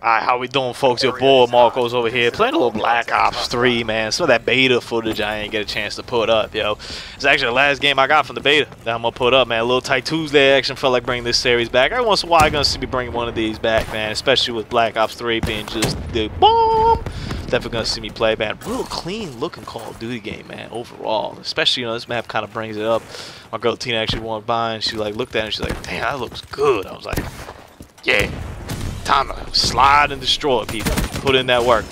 Alright, how we doing, folks? Your boy Marcos over here playing a little Black Ops 3, man. Some of that beta footage I ain't get a chance to put up, yo. It's actually the last game I got from the beta that I'm gonna put up, man. A little tight Tuesday action. Felt like bringing this series back. Every once in a while, you're gonna see me bringing one of these back, man. Especially with Black Ops 3 being just the bomb. Definitely gonna see me play, man. Real clean looking Call of Duty game, man. Overall, especially this map kind of brings it up. My girl Tina actually walked by and she like looked at it and she's like, "Damn, that looks good." I was like, "Yeah." Time to slide and destroy people. Put in that work.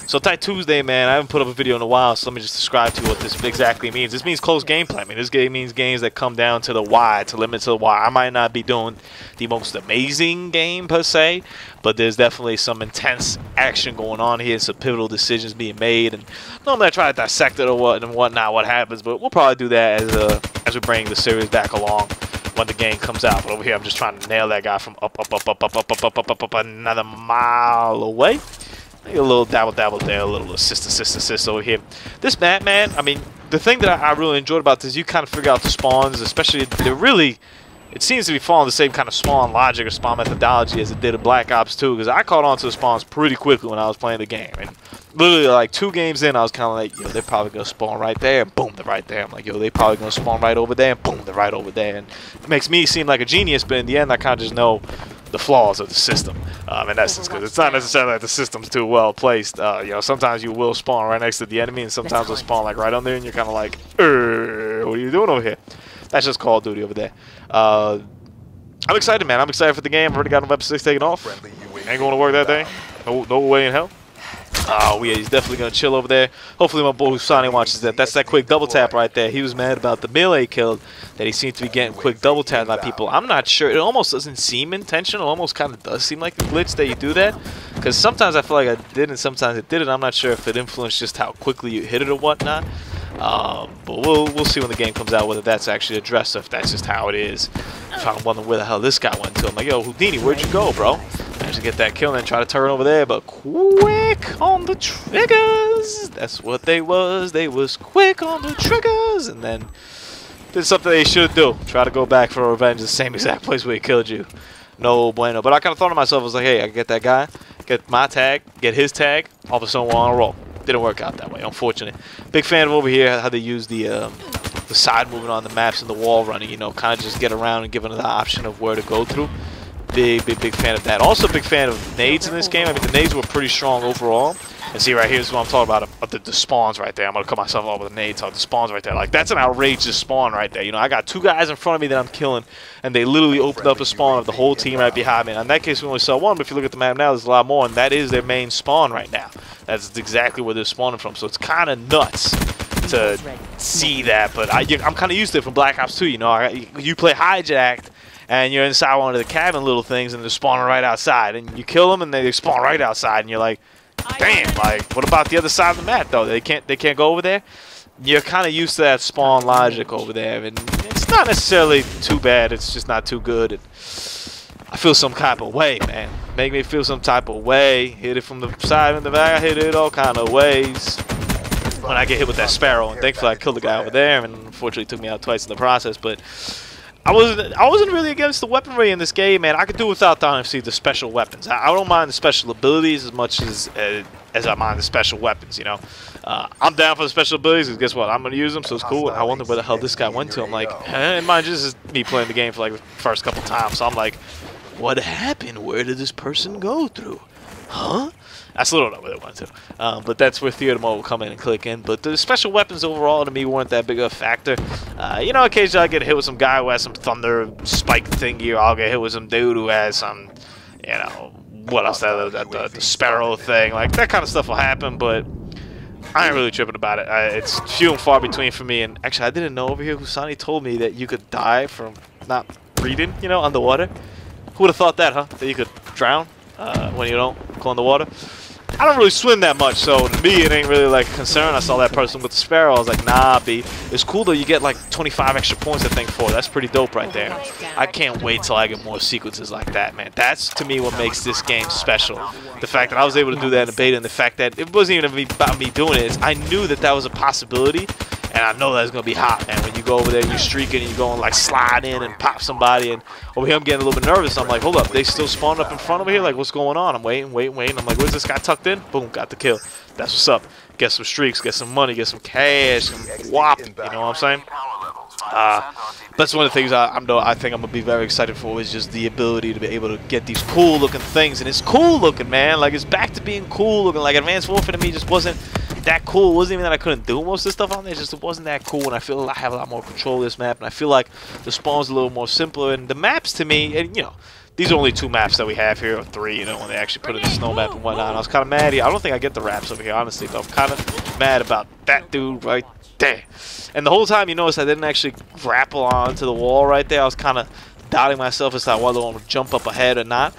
So tight Tuesday, man. I haven't put up a video in a while, so let me just describe to you what this exactly means. This means close gameplay. I mean, this game means games that come down to the wire, to limit to the wire. I might not be doing the most amazing game per se, but there's definitely some intense action going on here, some pivotal decisions being made, and normally I try to dissect it or whatnot, what happens, but we'll probably do that as we bring the series back along when the game comes out. But over here, I'm just trying to nail that guy from up another mile away. Maybe a little dabble there, a little assist over here. This map, man, I mean, the thing that I really enjoyed about this, you kind of figure out the spawns, especially, they're really, it seems to be following the same kind of spawn logic or spawn methodology as it did in Black Ops 2, because I caught on to the spawns pretty quickly when I was playing the game. And literally, like, 2 games in, I was kind of like, yo, they're probably going to spawn right there, and boom, they're right there. I'm like, yo, they're probably going to spawn right over there, and boom, they're right over there. And it makes me seem like a genius, but in the end, I kind of just know the flaws of the system, in essence, because it's not necessarily that the system's too well placed. You know, sometimes you will spawn right next to the enemy, and sometimes they'll spawn, like, right on there, and you're kind of like, what are you doing over here? That's just Call of Duty over there. I'm excited, man. I'm excited for the game. I've already got Web 6 taken off. Ain't going to work that day. No way in hell. Oh, yeah, he's definitely going to chill over there. Hopefully my boy Husani watches that. That's that quick double tap right there. He was mad about the melee kill that he seemed to be getting quick double tap by people. I'm not sure. It almost doesn't seem intentional. It almost kind of does seem like a glitch that you do that. Because sometimes I feel like I did and sometimes it didn't. I'm not sure if it influenced just how quickly you hit it or whatnot. But we'll see when the game comes out whether that's actually addressed or if that's just how it is. I'm trying to wonder where the hell this guy went to. I'm like, yo, Houdini, where'd you go, bro? Managed to get that kill and try to turn over there, but quick on the triggers. That's what they was. They was quick on the triggers, and then did something they should do. Try to go back for revenge, the same exact place where he killed you. No bueno. But I kind of thought to myself, I was like, hey, I can get that guy, get my tag, get his tag, all of a sudden we're on a roll. Didn't work out that way, unfortunately. Big fan of over here how they use the side movement on the maps and the wall running, you know, kind of just get around and give them the option of where to go through. Big fan of that. Also big fan of nades in this game. I mean, the nades were pretty strong overall. And see right here is what I'm talking about, the spawns right there. I'm going to cut myself off with a nade, so the spawns right there. Like, that's an outrageous spawn right there. You know, I got 2 guys in front of me that I'm killing, and they literally opened up a spawn of the whole team right behind me. And in that case, we only saw 1, but if you look at the map now, there's a lot more, and that is their main spawn right now. That's exactly where they're spawning from. So it's kind of nuts to see that, but I'm kind of used to it from Black Ops 2. You know, you play Hijacked, and you're inside one of the cabin little things, and they're spawning right outside. And you kill them, and they spawn right outside, and you're like, damn, like, what about the other side of the map, though? They can't go over there? You're kind of used to that spawn logic over there, and it's not necessarily too bad. It's just not too good. And I feel some type of way, man. Make me feel some type of way. Hit it from the side and the back. I hit it all kind of ways when I get hit with that Sparrow. And thankfully, I killed the guy over there, and unfortunately, it took me out twice in the process. But I wasn't really against the weaponry in this game, man. I could do without honestly the special weapons. I don't mind the special abilities as much as I mind the special weapons, you know. I'm down for the special abilities because guess what? I'm going to use them, so it's cool. I wonder where the hell this guy went to. I'm like, and mind you, this is me playing the game for like the first couple times, so I'm like, what happened? Where did this person go through? Huh? I still don't know where they went to. But that's where theater mode will come in and click in. But the special weapons overall to me weren't that big of a factor. You know, occasionally I get hit with some guy who has some thunder spike thingy, or I'll get hit with some dude who has some, you know, what else? The Sparrow thing. Like, that kind of stuff will happen, but I ain't really tripping about it. It's few and far between for me. And actually, I didn't know over here, Husani told me that you could die from not breathing, you know, underwater. Who would have thought that, huh? That you could drown when you don't go in the water? I don't really swim that much, so to me it ain't really like a concern. I saw that person with the Sparrow. I was like, nah, B. It's cool though. You get like 25 extra points, I think, for it. That's pretty dope right there. I can't wait till I get more sequences like that, man. That's to me what makes this game special. The fact that I was able to do that in the beta, and the fact that it wasn't even about me doing it. I knew that that was a possibility, And I know that's going to be hot, man. When you go over there, you're streaking, and you're going like slide in and pop somebody. And over here, I'm getting a little bit nervous. I'm like, hold up, they still spawned up in front of me here? Like, what's going on? I'm waiting. I'm like, where's this guy tucked in? Boom, got the kill. That's what's up. Get some streaks, get some money, get some cash, some whop. You know what I'm saying? That's one of the things I think I'm going to be very excited for, is just the ability to be able to get these cool looking things. And it's cool looking, man. Like, it's back to being cool looking. Like, Advanced Warfare to me just wasn't that cool. It wasn't even that I couldn't do most of the stuff on there. It's just it wasn't that cool. And I feel I have a lot more control of this map. And I feel like the spawn's a little more simpler. And the maps to me, and you know, these are only 2 maps that we have here, or 3, you know, when they actually put in the snow map and whatnot. And I was kind of mad here. I don't think I get the wraps over here, honestly, but I'm kind of mad about that dude right there. And the whole time, you notice I didn't actually grapple onto the wall right there. I was kind of doubting myself as to whether I would jump up ahead or not.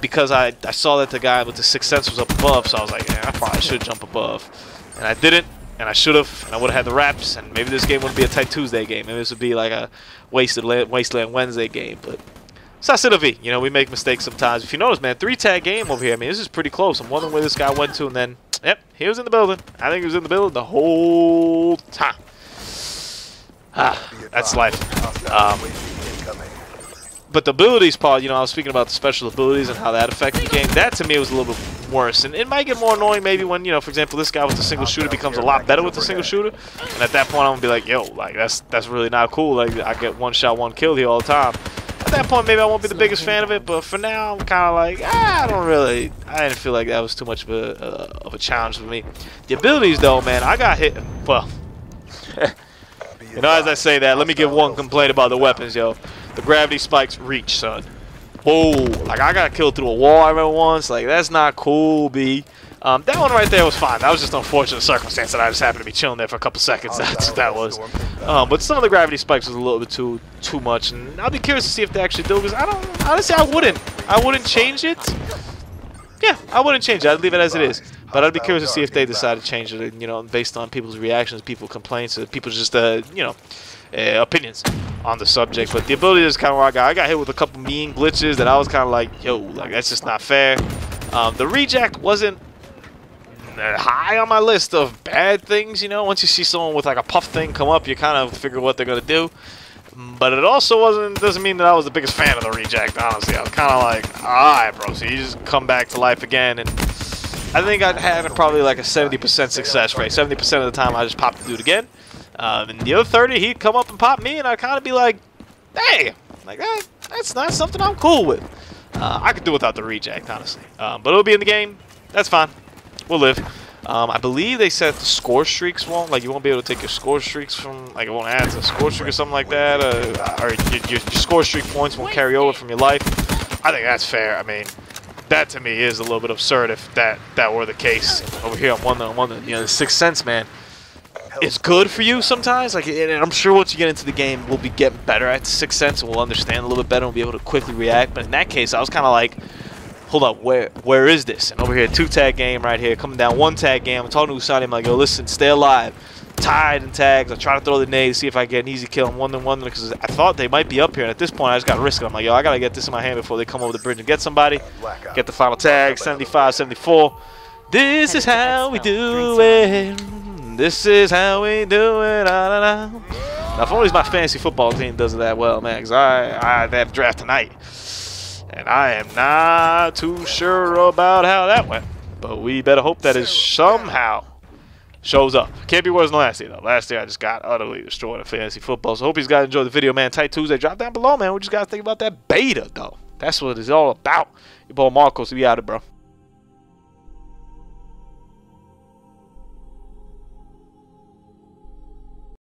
Because I saw that the guy with the 6th sense was up above, so I was like, yeah, I probably should jump above. And I didn't, and I should have, and I would have had the wraps, and maybe this game wouldn't be a Tight Tuesday game. Maybe this would be like a Wasteland Wednesday game, but ça c'est la vie. You know, we make mistakes sometimes. If you notice, man, 3-tag game over here. I mean, this is pretty close. I'm wondering where this guy went to, and then, yep, he was in the building. I think he was in the building the whole time. That's life. But the abilities part, you know, I was speaking about the special abilities and how that affected the game. That, to me, was a little bit worse. And it might get more annoying maybe when, you know, for example, this guy with the single shooter becomes a lot better with the single shooter. And at that point, I'm going to be like, yo, like, that's really not cool. Like, I get 1 shot, 1 kill here all the time. At that point, maybe I won't be the biggest fan of it. But for now, I'm kind of like, I didn't feel like that was too much of a challenge for me. The abilities, though, man, I got hit. Well, you know, as I say that, let me give one complaint about the weapons, yo. The gravity spikes reach, son. Whoa, like I got killed through a wall I remember once. Like, that's not cool, B. That one right there was fine. That was just an unfortunate circumstance that I just happened to be chilling there for a couple seconds. That's what that was. But some of the gravity spikes was a little bit too much, and I'll be curious to see if they actually do, because honestly, I wouldn't change it. Yeah, I wouldn't change it. I'd leave it as it is. But I'd be curious to see if they decide to change it, you know, based on people's reactions, people's complaints, people's just, you know, opinions on the subject. But the ability is kind of where I got hit with a couple mean glitches that I was kind of like, yo, like, that's just not fair. The reject wasn't high on my list of bad things, you know. Once you see someone with like a puff thing come up, you kind of figure what they're gonna do. But it also doesn't mean that I was the biggest fan of the reject, honestly. I was kind of like, alright, bro, so you just come back to life again. And I think I had probably like a 70% success rate. 70% of the time I just popped the dude again. And the other 30, he'd come up and pop me, and I'd kind of be like, hey, like that's not something I'm cool with. I could do without the reject, honestly. But it'll be in the game. That's fine. We'll live. I believe they said the score streaks won't, like, you won't be able to take your score streaks from, like, it won't add to a score streak or something like that, or your score streak points won't carry over from your life. I think that's fair. I mean, that to me is a little bit absurd if that were the case. Over here, I'm wondering, you know, the 6th sense, man, it's good for you sometimes. Like, and I'm sure once you get into the game, we'll be getting better at the 6th sense, and we'll understand a little bit better, and we'll be able to quickly react. But in that case, I was kind of like, hold up, where is this? And over here, 2-tag game right here, coming down 1-tag game. I'm talking to Usani, I'm like, yo, listen, stay alive. Tied in tags. I try to throw the nade, see if I get an easy kill. I'm wondering because I thought they might be up here, and at this point, I just got to risk it. I'm like, yo, I got to get this in my hand before they come over the bridge and get somebody. Get the final tag, 75, 74. This is how we do it. This is how we do it. Now, if only my fantasy football team does it that well, man, because I have a draft tonight. And I am not too sure about how that went. But we better hope that it somehow shows up. Can't be worse than last year, though. Last year, I just got utterly destroyed in fantasy football. So hope you guys enjoyed the video, man. Tight Tuesday. Drop down below, man. We just got to think about that beta, though. That's what it's all about. Your boy Marcos. We out of, bro.